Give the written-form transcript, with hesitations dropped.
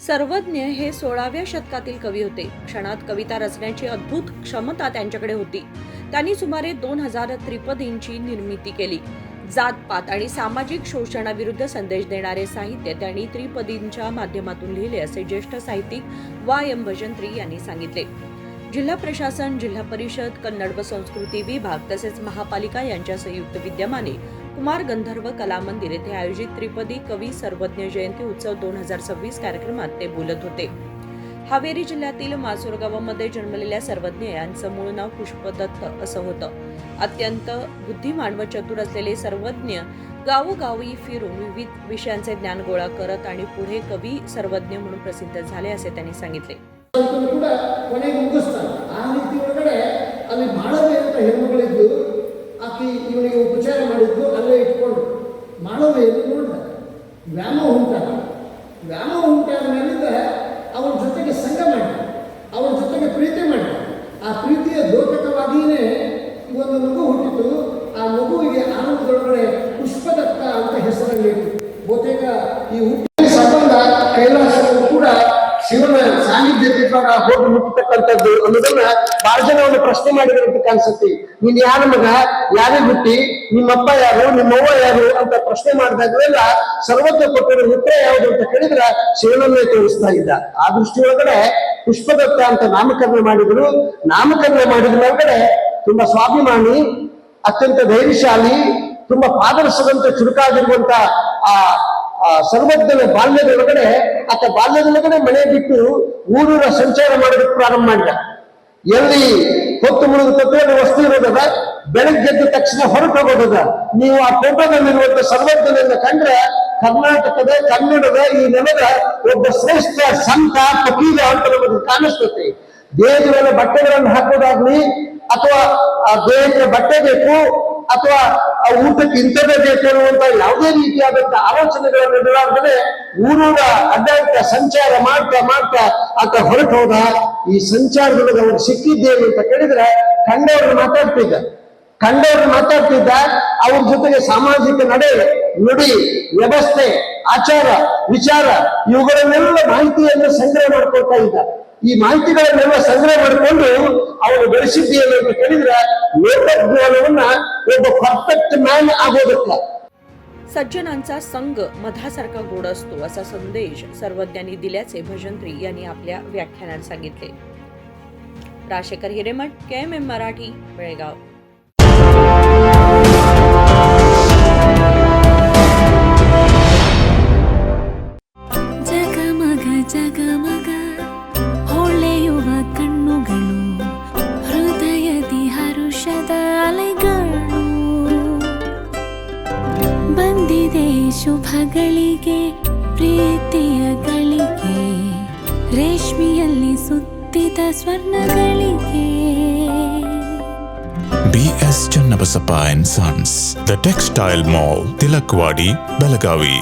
सर्वज्ञ हे 16व्या शतकातील कवी होते. क्षणात कविता रचण्याची अद्भुत क्षमता त्यांच्याकडे होती. त्यांनी सुमारे 2000 त्रिपदींची निर्मिती केली. जातपात आणि सामाजिक शोषणाविरुद्ध संदेश देणारे साहित्य त्यांनी त्रिपदींच्या माध्यमातून लिहिले, असे ज्येष्ठ साहित्यिक YM भजंत्री यांनी सांगितले. जिल्हा प्रशासन, जिल्हा परिषद, कन्नड व संस्कृती विभाग तसेच महापालिका यांच्या संयुक्त विद्यमाने कुमार गंधर्व कला मंदिर येथे आयोजित त्रिपदी कवी सर्वज्ञ जयंती उत्सव 2026 कार्यक्रमात ते बोलत होते. हावेरी जिल्ह्यातील मासूर गावामध्ये जन्मलेल्या सर्वज्ञ यांचं मूळ नाव पुष्पदत्त असं होतं. अत्यंत बुद्धिमान व चतुर असलेले सर्वज्ञ गावोगावी फिरून विविध विषयांचे ज्ञान गोळा करत आणि पुढे कवी सर्वज्ञ म्हणून प्रसिद्ध झाले, असे त्यांनी सांगितले. ಕೂಡ ಕೊನೆಗೆ ಮುಗಿಸ್ತಾರೆ. ಆ ರೀತಿ ಒಳಗಡೆ ಅಲ್ಲಿ ಮಾಳವಿ ಅಂತ ಹೆಣ್ಮಗಳಿದ್ದು ಆಕಿ ಇವನಿಗೆ ಉಪಚಾರ ಮಾಡಿದ್ದು ಅಲ್ಲೇ ಇಟ್ಕೊಂಡು ಮಾಳವಿಯಲ್ಲಿ ನೋಡಿದ ವ್ಯಾಮೋಹ ಉಂಟಾದ ಮೇಲಿಂದ ಅವನ ಜೊತೆಗೆ ಸಂಘ ಮಾಡಿದ, ಅವನ ಜೊತೆಗೆ ಪ್ರೀತಿ ಮಾಡಿದ. ಆ ಪ್ರೀತಿಯ ದ್ಯೋತಕವಾಗಿಯೇ ಒಂದು ಮಗು ಹುಟ್ಟಿತು. ಆ ಮಗುವಿಗೆ ಆನಂದದೊಳಗಡೆ ಪುಷ್ಪದತ್ತ ಅಂತ ಹೆಸರಲ್ಲಿತ್ತು. ಬಹುತೇಕ ಈ ಹುಟ್ಟಿನ ಸಂಬಂಧ ಕೈಲಾಸವು ಕೂಡ ಶಿವನ ಸಾನ್ನಿಧ್ಯದಿಂದ ಹೋಗಿ ಮುಟ್ಟತಕ್ಕಂಥದ್ದು ಅನ್ನೋದನ್ನ ಬಹಳ ಜನ ಒಂದು ಪ್ರಶ್ನೆ ಮಾಡಿದಂತ ಕಾಣಿಸುತ್ತೆ. ನೀನ್ ಯಾರ ಮಗ, ಯಾರೇ ಹುಟ್ಟಿ, ನಿಮ್ಮಪ್ಪ ಯಾರು, ನಿಮ್ಮವ್ವ ಯಾರು ಅಂತ ಪ್ರಶ್ನೆ ಮಾಡಿದಾಗಲೆಲ್ಲ ಸರ್ವಜ್ಞ ಕೊಟ್ಟಿರೋ ಉತ್ತರ ಯಾವುದು ಅಂತ ಕೇಳಿದ್ರೆ ಶಿವನನ್ನೇ ತೋರಿಸ್ತಾ ಇದ್ದ. ಆ ದೃಷ್ಟಿಯೊಳಗಡೆ ಪುಷ್ಪದತ್ತ ಅಂತ ನಾಮಕರಣ ಮಾಡಿದ್ರು. ನಾಮಕರಣ ಮಾಡಿದ್ರೊಳಗಡೆ ತುಂಬಾ ಸ್ವಾಭಿಮಾನಿ, ಅತ್ಯಂತ ಧೈರ್ಯಶಾಲಿ, ತುಂಬಾ ಪಾದರಸದಂತ ಚುರುಕಾಗಿರುವಂತ ಸರ್ವಜ್ಞನ ಬಾಲ್ಯದೊಳಗಡೆ ಬಾಲ್ಯದೊಳಗಡೆ ಮನೆ ಬಿಟ್ಟು ಊರೂರ ಸಂಚಾರ ಮಾಡೋದಕ್ಕೆ ಪ್ರಾರಂಭ ಮಾಡಿದ. ಎಲ್ಲಿ ಹೊತ್ತು ಮುಳುಗು ತತ್ವದ ವಸ್ತು ಇರೋದದ, ಬೆಳಗ್ಗೆದ್ದ ತಕ್ಷಣ ಹೊರಟು ಹೋಗೋದದ. ನೀವು ಆ ಫೋಟೋದಲ್ಲಿರುವಂತ ಸರ್ವಜ್ಞನನ್ನ ಕಂಡ್ರೆ ಕರ್ನಾಟಕದ, ಕನ್ನಡದ ಈ ನೆಲದ ಒಬ್ಬ ಶ್ರೇಷ್ಠ ಸಂತ ಫಕೀರ ಅಂತ ನಮಗೆ ಕಾಣಿಸ್ತದೆ. ದೇಹದ ಬಟ್ಟೆಗಳನ್ನು ಹಾಕೋದಾಗ್ಲಿ, ಅಥವಾ ಆ ದೇಹದ ಬಟ್ಟೆ ಬೇಕು, ಅಥವಾ ಊಟಕ್ಕೆ ಇಂಥದ್ದೇ ಬೇಕು ಅನ್ನುವಂತ ಯಾವುದೇ ರೀತಿಯಾದಂತ ಆಲೋಚನೆಗಳನ್ನು ಇಡಲಾರ್ದೇ ಊರೂರ ಅಡ್ಡಾಟ ಸಂಚಾರ ಮಾಡ್ತಾ ಆತ ಹೊರಟು ಹೋದ. ಈ ಸಂಚಾರದೊಳಗೆ ಅವ್ರು ಸಿಕ್ಕಿದ್ದೇನೆ ಅಂತ ಕೇಳಿದ್ರೆ ಕಂಡವ್ರನ್ನ ಮಾತಾಡ್ತಿದ್ದ. ಅವ್ರ ಜೊತೆಗೆ ಸಾಮಾಜಿಕ ನುಡಿ, ವ್ಯವಸ್ಥೆ, ಆಚಾರ, ವಿಚಾರ ಇವುಗಳನ್ನೆಲ್ಲ ಮಾಹಿತಿಯನ್ನು ಸಂಗ್ರಹ ಮಾಡ್ಕೊಳ್ತಾ ಇದ್ದ. ಈ ಮಾಹಿತಿಗಳನ್ನೆಲ್ಲ ಸಂಗ್ರಹ ಮಾಡಿಕೊಂಡು ಅವನು ಬೆಳೆಸಿದ್ದೇನೆ ಅಂತ ಕೇಳಿದ್ರೆ ಲೋಕಜ್ಞಾನವನ್ನ ಒಬ್ಬ ಪರ್ಫೆಕ್ಟ್ ಮ್ಯಾನ್ आಗೋದಕ್ಕೆ. सज्जनांचा संग मधासारखा गोड असतो, असा संदेश सर्वज्ञांनी दिल्याचे भजंत्री यांनी आपल्या व्याख्यानात सांगितले. राशेकर हिरेमठ, KMM मराठी, बेळगाव. ಜಗಮಗ ಹೊಳೆಯುವ ಕಣ್ಣುಗಳು, ಹೃದಯದಿ ಹರುಷದ ಅಲೆಗಳು. ಬಂದಿದೆ ಶುಭಗಳಿಗೆ, ಪ್ರೀತಿಯ ಗಳಿಗೆ, ರೇಷ್ಮೆಯಲ್ಲಿ ಸುತ್ತಿದ ಸ್ವರ್ಣಗಳಿಗೆ. BS Channabasappa and Sons, The Textile Mall, Tilakvadi, Belagavi.